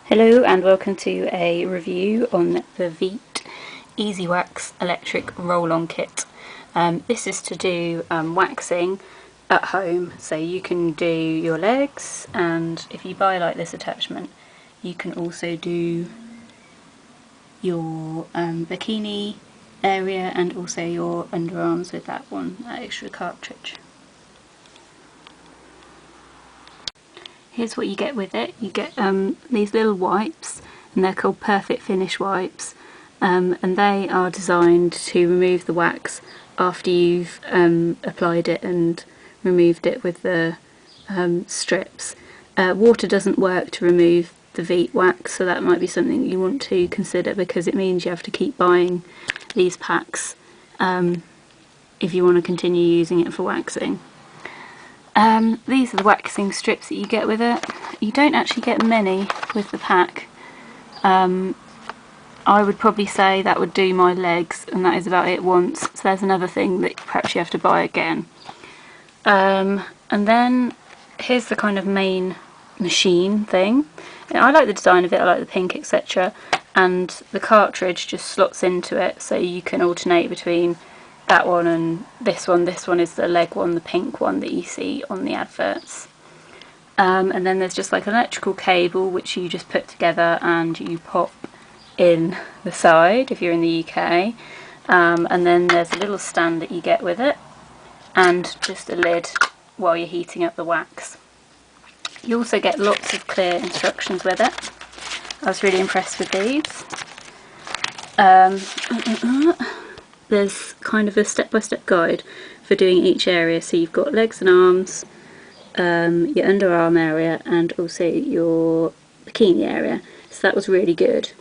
Hello and welcome to a review on the Veet EasyWax electric roll-on kit. This is to do waxing at home, so you can do your legs, and if you buy like this attachment you can also do your bikini area and also your underarms with that extra cartridge. Here's what you get with it. You get these little wipes, and they're called Perfect Finish wipes, and they are designed to remove the wax after you've applied it and removed it with the strips. Water doesn't work to remove the Veet wax, so that might be something you want to consider, because it means you have to keep buying these packs if you want to continue using it for waxing. These are the waxing strips that you get with it. You don't actually get many with the pack. I would probably say that would do my legs, and that is about it once. So there's another thing that perhaps you have to buy again. And then here's the kind of main machine thing. I like the design of it, I like the pink, etc. And the cartridge just slots into it, so you can alternate between that one and this one. This one is the leg one, the pink one that you see on the adverts. And then there's just like an electrical cable which you just put together and you pop in the side if you're in the UK. And then there's a little stand that you get with it, and just a lid while you're heating up the wax. You also get lots of clear instructions with it. I was really impressed with these. There's kind of a step-by-step guide for doing each area. So you've got legs and arms, your underarm area, and also your bikini area. So that was really good.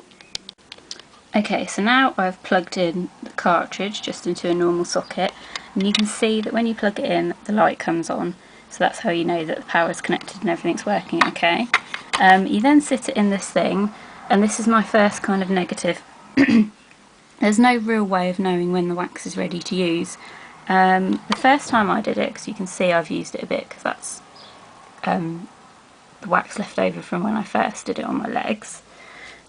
Okay, so now I've plugged in the cartridge just into a normal socket, and you can see that when you plug it in, the light comes on. So that's how you know that the power is connected and everything's working okay. You then sit it in this thing, and this is my first kind of negative. There's no real way of knowing when the wax is ready to use. The first time I did it, because you can see I've used it a bit, because that's the wax left over from when I first did it on my legs.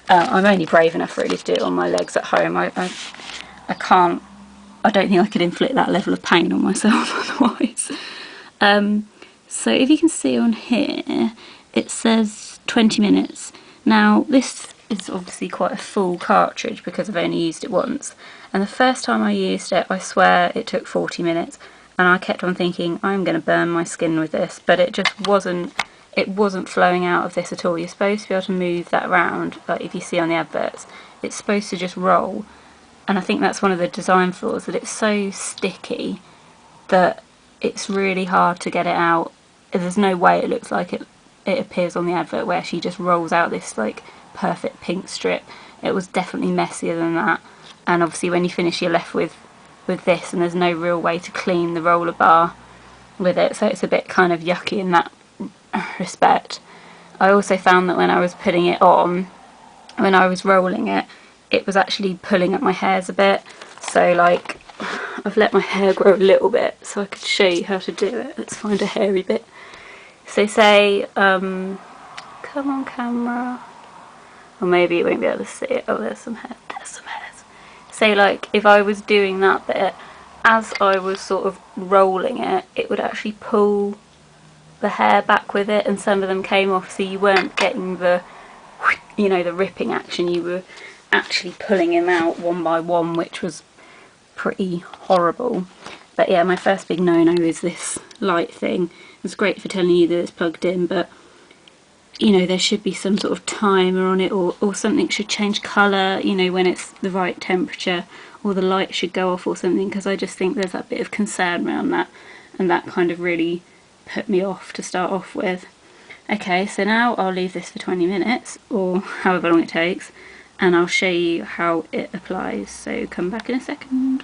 I'm only brave enough really to do it on my legs at home. I don't think I could inflict that level of pain on myself otherwise. So if you can see on here, it says 20 minutes. Now this is obviously quite a full cartridge because I've only used it once, and the first time I used it, I swear it took 40 minutes, and I kept on thinking I'm going to burn my skin with this, but it just wasn't. It wasn't flowing out of this at all. You're supposed to be able to move that around, like if you see on the adverts, it's supposed to just roll, and I think that's one of the design flaws, that it's so sticky that it's really hard to get it out. There's no way it looks like it appears on the advert, where she just rolls out this like perfect pink strip. It was definitely messier than that, and obviously when you finish you're left with this, and there's no real way to clean the roller bar with it, so it's a bit kind of yucky in that respect. I also found that when I was putting it on, when I was rolling it, it was actually pulling at my hairs a bit, so like I've let my hair grow a little bit so I could show you how to do it. Let's find a hairy bit. So say, come on camera, or maybe you won't be able to see it. Oh, there's some hair, there's some hairs. So like if I was doing that bit, as I was sort of rolling it, it would actually pull the hair back with it, and some of them came off, so you weren't getting the, you know, the ripping action. You were actually pulling him out one by one, which was pretty horrible. But yeah, my first big no-no is this light thing. It's great for telling you that it's plugged in, but you know, there should be some sort of timer on it, or something should change colour, you know, when it's the right temperature, or the light should go off or something, because I just think there's that bit of concern around that, and that kind of really put me off to start off with. Okay, so now I'll leave this for 20 minutes, or however long it takes, and I'll show you how it applies, so come back in a second.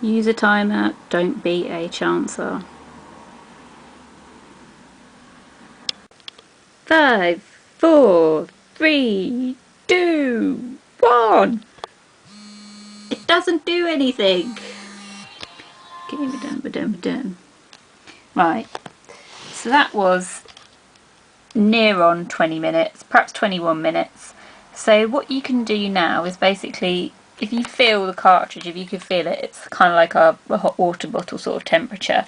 Use a timer, don't be a chancer. 5, 4, 3, 2, 1. It doesn't do anything. Give me done. Right, so that was near on 20 minutes, perhaps 21 minutes. So what you can do now is basically, if you feel the cartridge, if you can feel it, it's kind of like a hot water bottle sort of temperature.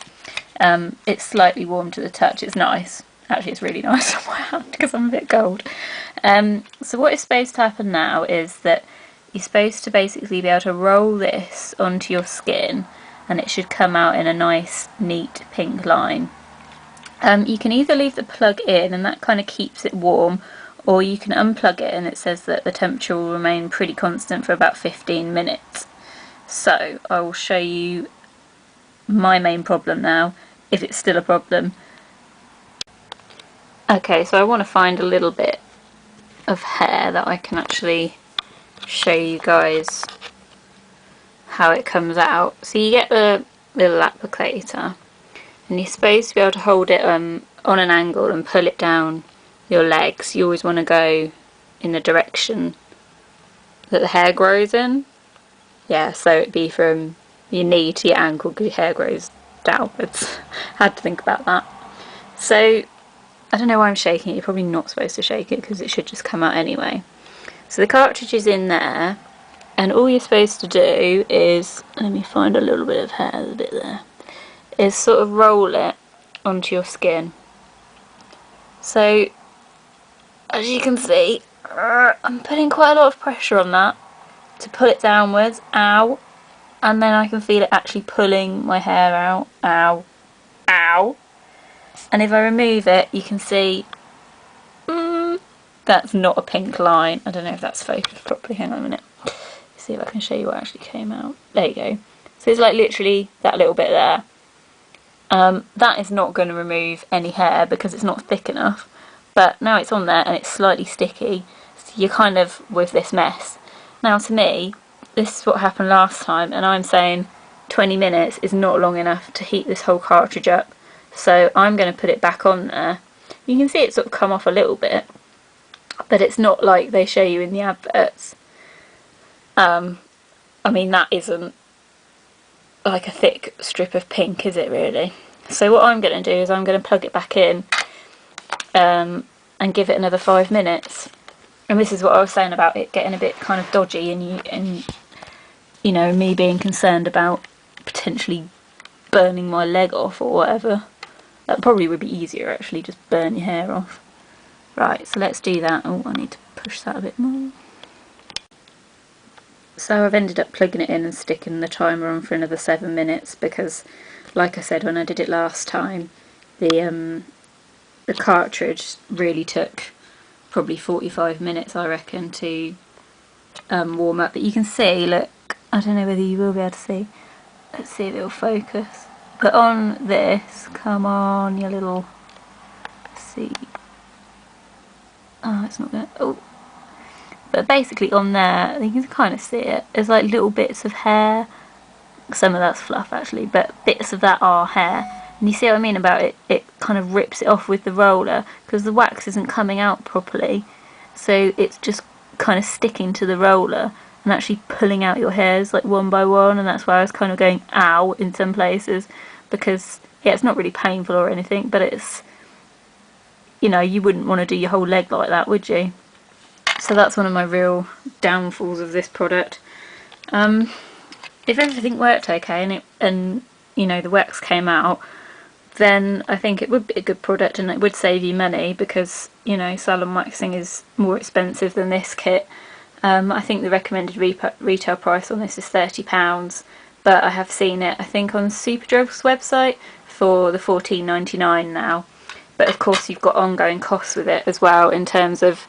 It's slightly warm to the touch. It's nice. Actually, it's really nice on my hand because I'm a bit cold. So what is supposed to happen now is that you're supposed to basically be able to roll this onto your skin, and it should come out in a nice, neat pink line. You can either leave the plug in, and that kind of keeps it warm, or you can unplug it, and it says that the temperature will remain pretty constant for about 15 minutes. So I will show you my main problem now, if it's still a problem. Okay, so I want to find a little bit of hair that I can actually show you guys how it comes out. So you get the little applicator, and you're supposed to be able to hold it on an angle and pull it down your legs. You always want to go in the direction that the hair grows in. Yeah, so it'd be from your knee to your ankle because your hair grows downwards. Had to think about that. So I don't know why I'm shaking it. You're probably not supposed to shake it because it should just come out anyway. So the cartridge is in there, and all you're supposed to do is, let me find a little bit of hair, there's a bit there, is sort of roll it onto your skin. So as you can see, I'm putting quite a lot of pressure on that to pull it downwards. Ow. And then I can feel it actually pulling my hair out. Ow. Ow. And if I remove it, you can see that's not a pink line. I don't know if that's focused properly. Hang on a minute. See if I can show you what actually came out. There you go. So it's like literally that little bit there. That is not going to remove any hair because it's not thick enough. But now it's on there and it's slightly sticky. So you're kind of with this mess. Now to me, this is what happened last time, and I'm saying 20 minutes is not long enough to heat this whole cartridge up. So I'm going to put it back on there. You can see it sort of come off a little bit, but it's not like they show you in the adverts. I mean, that isn't like a thick strip of pink, is it really? So what I'm going to do is I'm going to plug it back in and give it another 5 minutes. And this is what I was saying about it getting a bit kind of dodgy, and you know, me being concerned about potentially burning my leg off or whatever. That probably would be easier, actually, just burn your hair off. Right, so let's do that. Oh, I need to push that a bit more. So I've ended up plugging it in and sticking the timer on for another 7 minutes because, like I said when I did it last time, the cartridge really took probably 45 minutes, I reckon, to warm up. But you can see, look, I don't know whether you will be able to see. Let's see if it'll focus. But on this, come on, you little, see. Oh, it's not going to, oh. But basically on there, you can kind of see it. There's like little bits of hair. Some of that's fluff actually, but bits of that are hair. And you see what I mean about it? It kind of rips it off with the roller because the wax isn't coming out properly. So it's just kind of sticking to the roller and actually pulling out your hairs like one by one. And that's why I was kind of going ow in some places because, yeah, it's not really painful or anything, but it's, you know, you wouldn't want to do your whole leg like that, would you? So that's one of my real downfalls of this product. If everything worked okay and you know the wax came out, then I think it would be a good product and it would save you money because, you know, salon waxing is more expensive than this kit. I think the recommended retail price on this is £30, but I have seen it, I think, on Superdrug's website for the £14.99 now. But of course you've got ongoing costs with it as well in terms of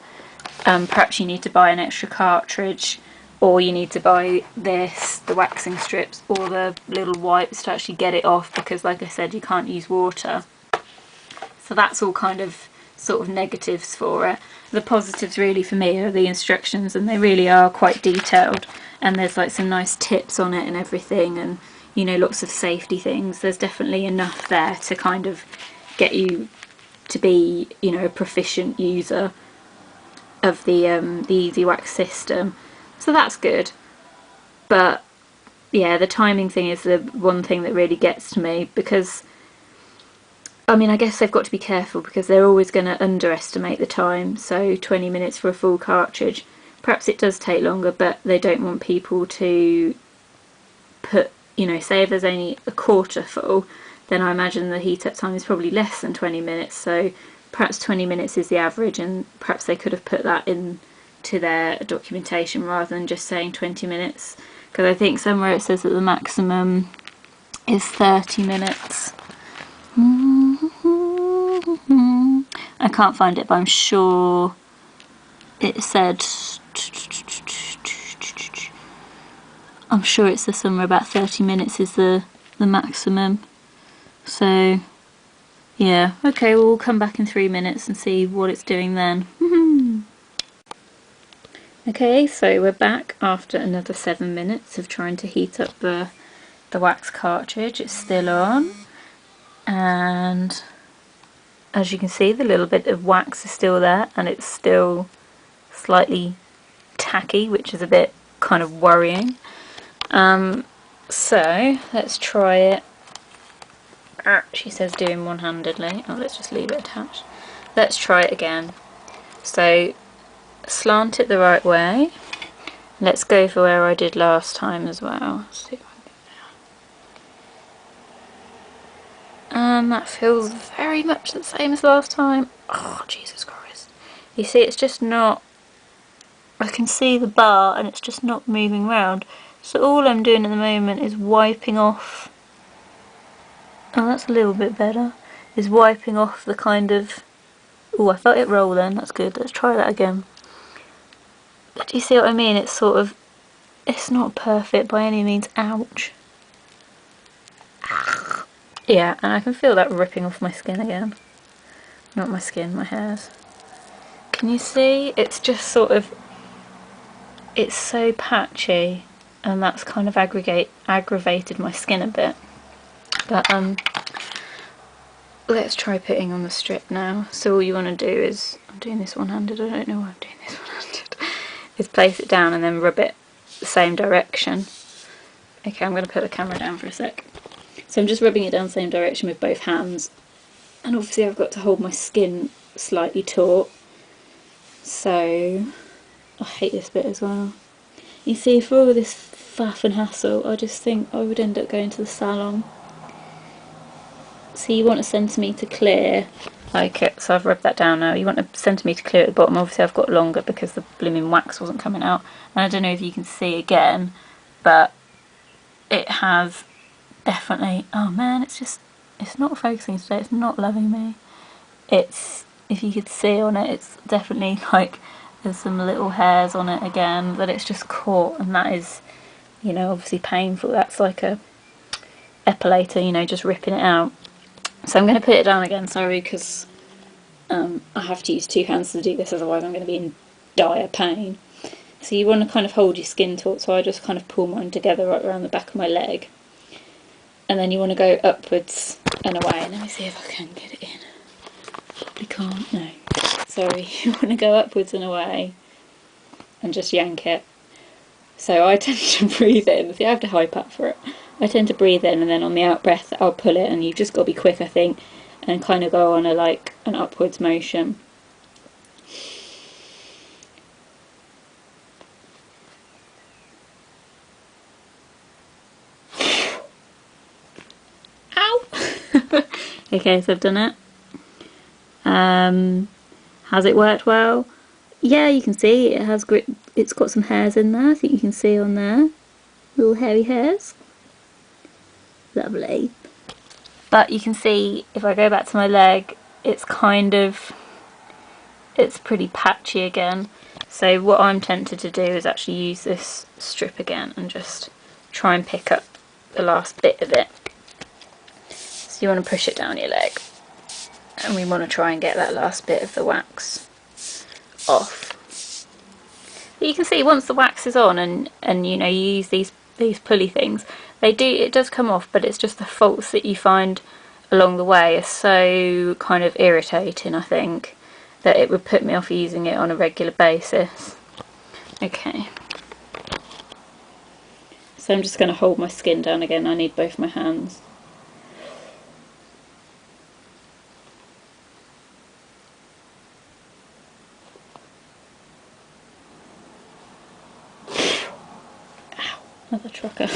perhaps you need to buy an extra cartridge, or you need to buy this, the waxing strips, or the little wipes to actually get it off because, like I said, you can't use water. So that's all kind of sort of negatives for it. The positives really for me are the instructions, and they really are quite detailed, and there's like some nice tips on it and everything, and you know, lots of safety things. There's definitely enough there to kind of get you to be, you know, a proficient user of the EasyWax system. So that's good. But yeah, the timing thing is the one thing that really gets to me because I mean, I guess they've got to be careful because they're always going to underestimate the time. So 20 minutes for a full cartridge. Perhaps it does take longer, but they don't want people to put, you know, say if there's only a quarter full, then I imagine the heat up time is probably less than 20 minutes. So perhaps 20 minutes is the average, and perhaps they could have put that in to their documentation rather than just saying 20 minutes. Because I think somewhere it says that the maximum is 30 minutes. I can't find it, but I'm sure it said, I'm sure it says somewhere about 30 minutes is the maximum. So yeah, okay, well, we'll come back in 3 minutes and see what it's doing then. Okay, so we're back after another 7 minutes of trying to heat up the wax cartridge. It's still on, and as you can see, the little bit of wax is still there, and it's still slightly tacky, which is a bit kind of worrying. So let's try it. She says doing one-handedly. Oh, let's just leave it attached. Let's try it again. So slant it the right way. Let's go for where I did last time as well. Let's see if I can get there. That feels very much the same as last time. Oh, Jesus Christ. You see, it's just not... I can see the bar and it's just not moving around. So all I'm doing at the moment is wiping off... Oh, that's a little bit better. Is wiping off the kind of... Oh, I felt it roll then. That's good. Let's try that again. But do you see what I mean? It's sort of... It's not perfect by any means. Ouch. Yeah, and I can feel that ripping off my skin again. Not my skin, my hairs. Can you see? It's just sort of... It's so patchy, and that's kind of aggravated my skin a bit. But let's try putting on the strip now. So all you want to do is, I'm doing this one-handed, I don't know why I'm doing this one-handed, is place it down and then rub it the same direction. Okay, I'm going to put the camera down for a sec. So I'm just rubbing it down the same direction with both hands, and obviously I've got to hold my skin slightly taut. So I hate this bit as well. You see, for all of this faff and hassle, I just think I would end up going to the salon. So you want a centimetre clear, like it. So I've rubbed that down now. You want a centimetre clear at the bottom. Obviously I've got longer because the blooming wax wasn't coming out. And I don't know if you can see again, but it has definitely... Oh man, it's not focusing today. It's not loving me. It's, if you could see on it, it's definitely like there's some little hairs on it again that it's just caught, and that is, you know, obviously painful. That's like a epilator, you know, just ripping it out. So I'm going to put it down again, sorry, because I have to use two hands to do this, otherwise I'm going to be in dire pain. So you want to kind of hold your skin taut, so I just kind of pull mine together right around the back of my leg. And then you want to go upwards and away. Let me see if I can get it in. Probably can't, no. Sorry, you want to go upwards and away and just yank it. So I tend to breathe in, see I have to hype up for it. I tend to breathe in, and then on the out breath I'll pull it, and you've just got to be quick, I think, and kind of go on a like an upwards motion. Ow! Okay, so I've done it. Has it worked well? Yeah, you can see it has grip. It's got some hairs in there. I think you can see on there, little hairy hairs. Lovely. But you can see if I go back to my leg, it's kind of, it's pretty patchy again. So what I'm tempted to do is actually use this strip again and just try and pick up the last bit of it. So you want to push it down your leg, and we want to try and get that last bit of the wax off. But you can see once the wax is on, and you know, you use these pulley things, it does come off, but it's just the faults that you find along the way are so kind of irritating, I think, that it would put me off using it on a regular basis. Okay. So I'm just going to hold my skin down again. I need both my hands. Another trucker.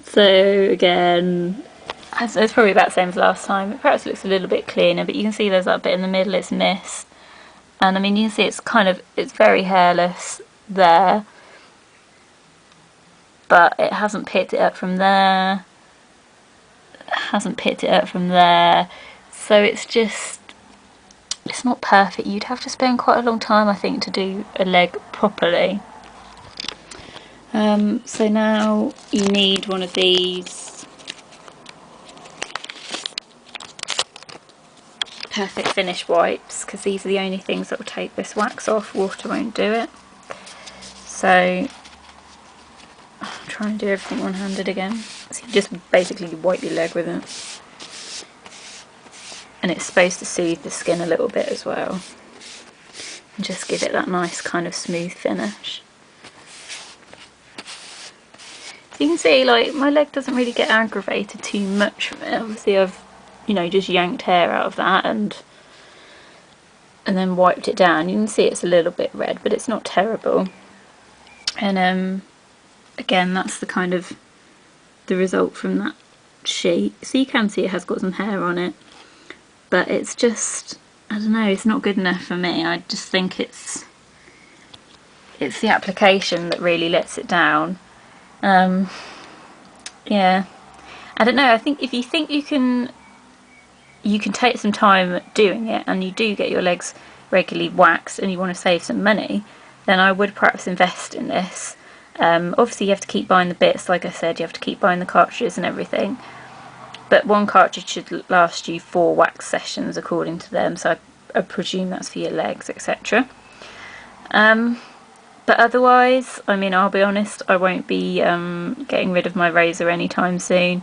So again, it's probably about the same as last time. It perhaps looks a little bit cleaner, but you can see there's that bit in the middle, it's mist. And I mean, you can see it's very hairless there, but it hasn't picked it up from there. Hasn't picked it up from there. So it's not perfect. You'd have to spend quite a long time, I think, to do a leg properly. So now you need one of these perfect finish wipes, because these are the only things that will take this wax off. Water won't do it. So I'm trying to do everything one-handed again. So you just basically wipe your leg with it. And it's supposed to soothe the skin a little bit as well. And just give it that nice kind of smooth finish. So you can see, like, my leg doesn't really get aggravated too much from it. Obviously I've, you know, just yanked hair out of that and then wiped it down. You can see it's a little bit red, but it's not terrible. And again, that's the kind of the result from that sheet. So you can see it has got some hair on it, but it's just, I don't know, it's not good enough for me. I just think it's the application that really lets it down. Yeah, I don't know. I think if you think you can take some time doing it, and you do get your legs regularly waxed, and you want to save some money, then I would perhaps invest in this. Obviously you have to keep buying the bits, like I said, you have to keep buying the cartridges and everything, but one cartridge should last you 4 wax sessions according to them, so I presume that's for your legs, etc. But otherwise, I mean, I'll be honest, I won't be getting rid of my razor anytime soon.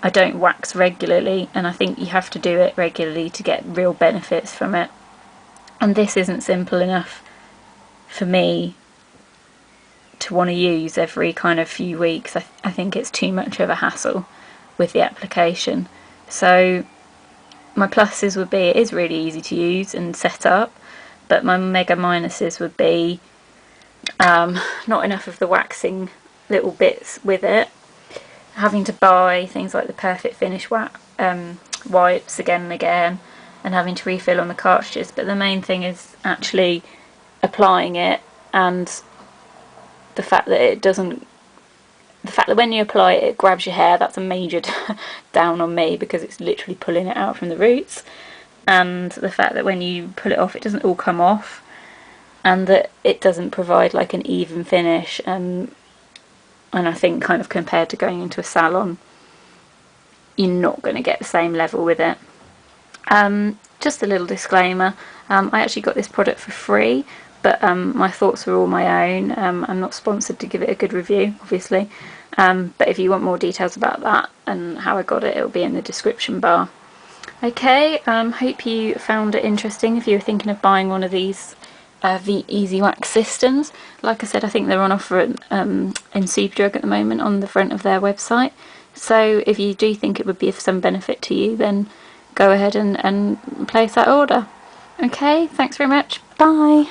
I don't wax regularly, and I think you have to do it regularly to get real benefits from it. And this isn't simple enough for me to want to use every kind of few weeks. I think it's too much of a hassle with the application. So my pluses would be it is really easy to use and set up, but my mega minuses would be not enough of the waxing little bits with it, having to buy things like the perfect finish wipes again and again, and having to refill on the cartridges. But the main thing is actually applying it, and the fact that when you apply it, it grabs your hair. That's a major down on me, because it's literally pulling it out from the roots. And the fact that when you pull it off, it doesn't all come off, and that it doesn't provide like an even finish. And I think kind of compared to going into a salon, you're not going to get the same level with it. Just a little disclaimer, I actually got this product for free, but my thoughts are all my own. I'm not sponsored to give it a good review, obviously, but if you want more details about that and how I got it, it'll be in the description bar. Okay, hope you found it interesting if you were thinking of buying one of these Veet EasyWax systems. Like I said, I think they're on offer in Superdrug at the moment on the front of their website. So if you do think it would be of some benefit to you, then go ahead and place that order. Okay, thanks very much. Bye.